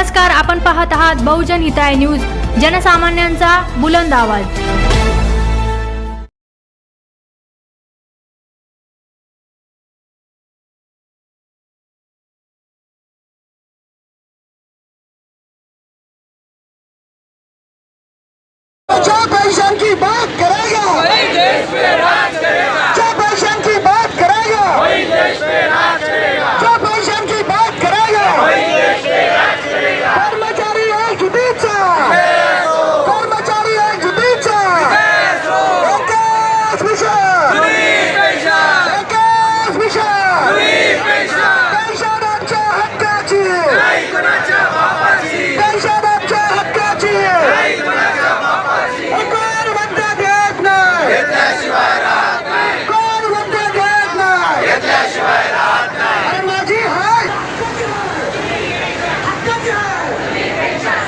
नमस्कार, आपण पाहत आहात बहुजन हिताय न्यूज, जनसामान्यांचा बुलंद आवाज। जो पेंशन की बात करेगा वही देश पे राज करेगा। जो पेंशन की बात करेगा वही देश पे राज करेगा। जो पेंशन की बात करेगा वही देश पे राज करेगा। कर्मचारी एकजुटीचा, कर्मचारी एकजुटीचा, एकच मिशन, एकच मिशन, पेन्शन आमच्या हक्काची, नाही कोणाच्या बापाची, पेन्शन आमच्या हक्काची, नाही कोणाच्या बापाची। कोण म्हणतात येत नाही, घेतल्याशिवाय राहत नाही। कोण म्हणतात येत नाही, घेतल्याशिवाय राहत नाही। अरे माझी हाय हक्काची आहे,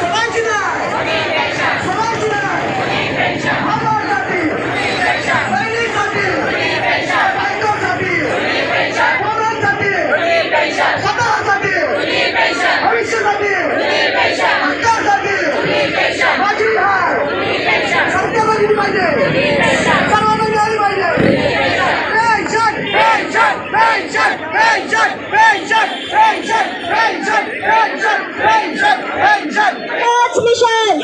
सगळ्यांची नाही, सगळ्यांची नाही। आम्हासाठी, बहिणीसाठी, बायकोसाठी, पोरांसाठी, स्वतःसाठी, भविष्यासाठी, हक्कासाठी माझी हाय सरकारला दिली पाहिजे, सर्वांना मिळाली पाहिजे। Pension, pension, pension, pension, pension, pension, pension, pension, pension, pension, एकच मिशन,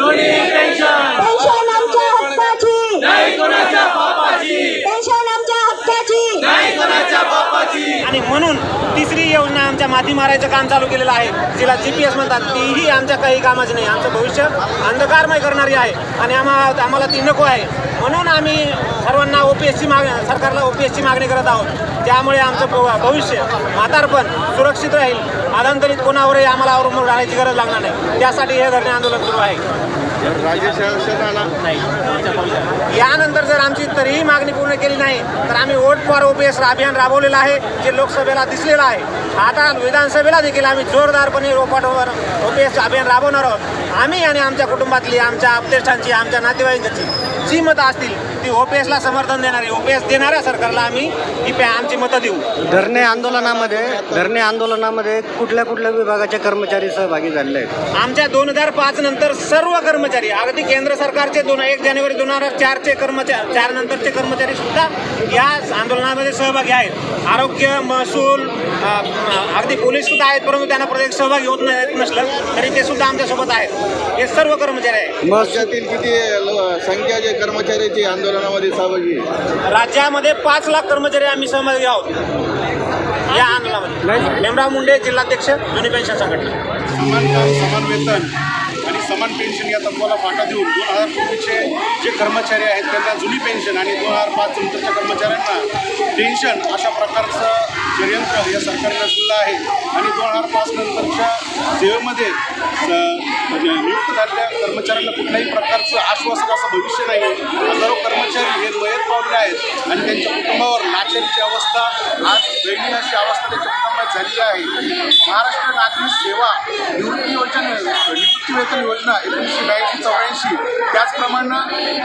पेन्शन आमच्या हक्काची, नाही कोणाच्या बापाची, पेन्शन आमच्या हक्काची, नाही कोणाच्या बापाची। आणि म्हणून तिसरी योजना आमच्या माती मारायचं काम चालू केलेलं आहे, जिला GPS म्हणतात। तीही आमच्या काही कामाची नाही, आमचं भविष्य अंधकारमय करणारी आहे आणि आम्हाला ती नको आहे। म्हणून आम्ही सर्वांना OPSची मागणी, सरकारला OPSची मागणी करत आहोत, त्यामुळे आमचं भविष्य म्हातारपण सुरक्षित राहील। आदंतरित कोणावरही आम्हाला अवलंबून राहण्याची गरज लागणार नाही, त्यासाठी हे धरणे आंदोलन सुरू आहे। राज्य शासनाला नाही, यानंतर जर आमची तरीही मागणी पूर्ण केली नाही तर आम्ही वोट फॉर OPS अभियान राबवलेलं आहे, जे लोकसभेला दिसलेलं आहे। आता विधानसभेला देखील आम्ही जोरदारपणे OPS अभियान राबवणार आहोत। आम्ही आणि आमच्या कुटुंबातली, आमच्या अपतेष्टांची, आमच्या नातेवाईकांची जी मतं असतील ती OPSला समर्थन देणारी, OPS देणाऱ्या सरकारला आम्ही ही आमची मतं देऊ। धरणे आंदोलनामध्ये कुठल्या विभागाचे कर्मचारी सहभागी झाले आहेत? आमच्या 2005 नंतर सर्व कर्मचारी, अगदी केंद्र सरकारचे 1 जानेवारी 2004चे कर्मचारी, 4 नंतरचे कर्मचारी सुद्धा या आंदोलनामध्ये सहभागी आहेत। आरोग्य, महसूल, अगदी पोलीस सुद्धा आहेत, परंतु त्यांना प्रत्येक सहभागी होत नसलं तरी ते सुद्धा आमच्यासोबत आहेत। हे सर्व कर्मचारी आहेत। राज्यातील किती संख्या जे कर्मचाऱ्याची आंदोलनामध्ये सहभागी आहे? राज्यामध्ये 5 लाख कर्मचारी आम्ही सहभागी आहोत या आंदोलनामध्ये। भीमराव मुंडे, जिल्हाध्यक्ष, जुनी पेन्शन संघटना। समान काम, समान वेतन आणि समान पेन्शन या तत्वाला फाटा देऊन 2000पूर्वीचे जे कर्मचारी आहेत त्यांना जुनी पेन्शन आणि 2005 नंतरच्या कर्मचाऱ्यांना पेन्शन अशा प्रकारचं षडयंत्र या सरकारने रचलेलं आहे। आणि 2005 नंतरच्या सेवेमध्ये नियुक्त झालेल्या कर्मचाऱ्यांना कुठल्याही प्रकारचं आश्वासक असं भविष्य नाही आहे। हजारो कर्मचारी हे मयत पावले आहेत आणि त्यांच्या कुटुंबावर लाचारीची अवस्था, आज दयनीय अशी अवस्था त्यांच्या कुटुंबात झालेली आहे। महाराष्ट्र नागरी सेवा निवृत्ती वेतन योजना 1982-84, त्याचप्रमाणे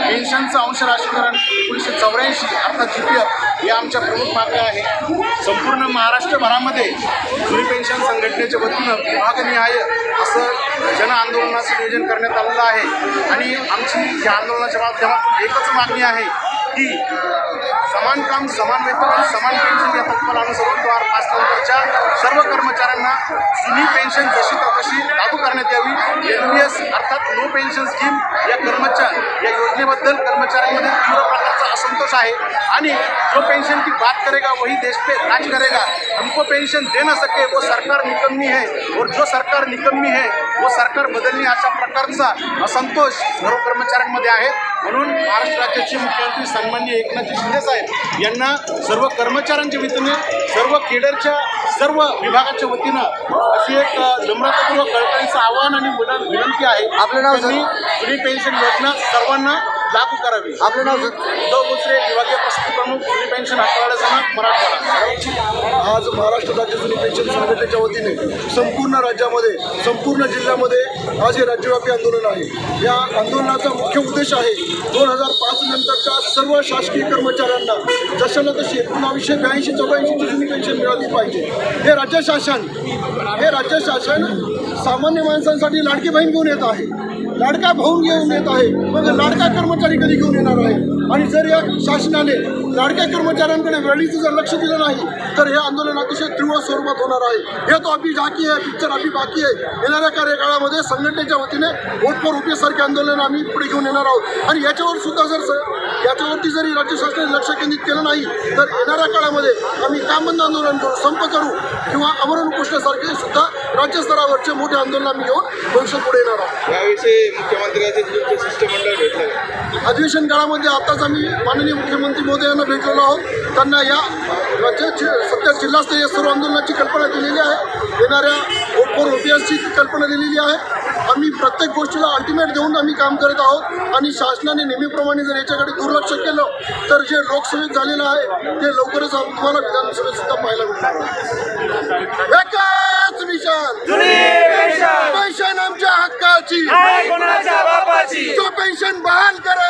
पेन्शनचं अंश राशीकरण 1984 अर्थात GPF हे आमच्या प्रमुख मागण्या आहे। संपूर्ण महाराष्ट्रभरामध्ये जुनी पेन्शन संघटनेच्या वतीनं विभागनिहाय असं जन आंदोलनाचं नियोजन करण्यात आलेलं आहे। आणि आमची या आंदोलनाच्या माध्यमातून एकच मागणी आहे की समान काम, समान वेतन आणि समान पेन्शन या तत्वाला अनुसरून 2005 नंतरच्या सर्व कर्मचाऱ्यांना जुनी पेन्शन जशी तशी लागू करण्यात यावी। NPS अर्थात नो पेन्शन स्कीम या योजनेबद्दल कर्मचाऱ्यांमध्ये तीव्र प्रकारचा असंतोष आहे। आणि जो पेन्शन की बात करेगा वही देश पे राज करेगा, हमको पेन्शन दे न सके वो सरकार निकम्मी है और जो सरकार निकम्मी है वो सरकार बदलणे अशा प्रकारचा असंतोष सर्व कर्मचाऱ्यांमध्ये आहे। म्हणून महाराष्ट्र राज्याचे मुख्यमंत्री सन्माननीय एकनाथ शिंदे साहेब यांना सर्व कर्मचाऱ्यांच्या वतीने, सर्व केडरच्या सर्व विभागाच्या वतीनं अशी एक नम्रतापूर्वक कळकळीचं आवाहन आणि विनंती आहे। आपलं नाव त्यांनी जुनी पेन्शन योजना सर्वांना लागू करावी। आपलं नाव उद्धव भोसले, विभागीय प्रसिद्धी प्रमुख, जुनी पेन्शन हक्कवाला समाज, मराठवाडा। आज महाराष्ट्र राज्य जुनी पेन्शन संघटनेच्या वतीने संपूर्ण राज्यामध्ये, संपूर्ण जिल्ह्यामध्ये आज हे राज्यव्यापी आंदोलन आहे। या आंदोलनाचा मुख्य उद्देश आहे 2005 नंतरच्या सर्व शासकीय कर्मचाऱ्यांना जशाला तशी 1982-84ची जुनी पेन्शन मिळाली पाहिजे। हे राज्य शासन सामान्य माणसांसाठी लाडकी बहीण घेऊन येत आहे, लाडका भाऊ घेऊन येत आहे, मग लाडका कर्मचारी कधी घेऊन येणार आहे? आणि जर या शासनाने लाडक्या कर्मचाऱ्यांकडे वेळीचं जर लक्ष दिलं नाही तर हे आंदोलन अतिशय तीव्र स्वरूपात होणार आहे. हे तो अभी बाकी आहे, पिक्चर अभी बाकी आहे. येणाऱ्या कार्यकाळामध्ये संघटनेच्या वतीने वोट फॉर रुपये आंदोलन आम्ही पुढे घेऊन येणार आहोत. आणि याच्यावर सुद्धा याच्यावरती जरी राज्य शासनाने लक्ष केंद्रित केलं नाही तर येणाऱ्या काळामध्ये आम्ही काम बंद आंदोलन करू, संप करू किंवा आमरण उपोषणासारखे सुद्धा राज्यस्तरावरचे मोठे आंदोलन आम्ही घेऊन भविष्यात पुढे येणार आहोत. याविषयी मुख्यमंत्र्यांचे तुमचे शिष्टमंडळ भेटलं अधिवेशन काळामध्ये आताच आम्ही माननीय मुख्यमंत्री महोदयांना भेटलेलो आहोत. त्यांना या राज्याची सध्या जिल्हास्तरीय सर्व आंदोलनाची कल्पना दिलेली आहे, येणाऱ्या वोट फॉर रुपयाची कल्पना दिलेली आहे. आम्ही प्रत्येक गोष्टीला अल्टिमेट देऊन आम्ही काम करत आहोत आणि शासनाने नेहमीप्रमाणे जर याच्याकडे दुर्लक्ष केलं तर जे लोकसभेत झालेलं आहे ते लवकरच तुम्हाला विधानसभेत सुद्धा पाहायला मिळणार आहे. एकच मिशन, पेन्शन आमच्या हक्काची, जो पेन्शन बहाल करेल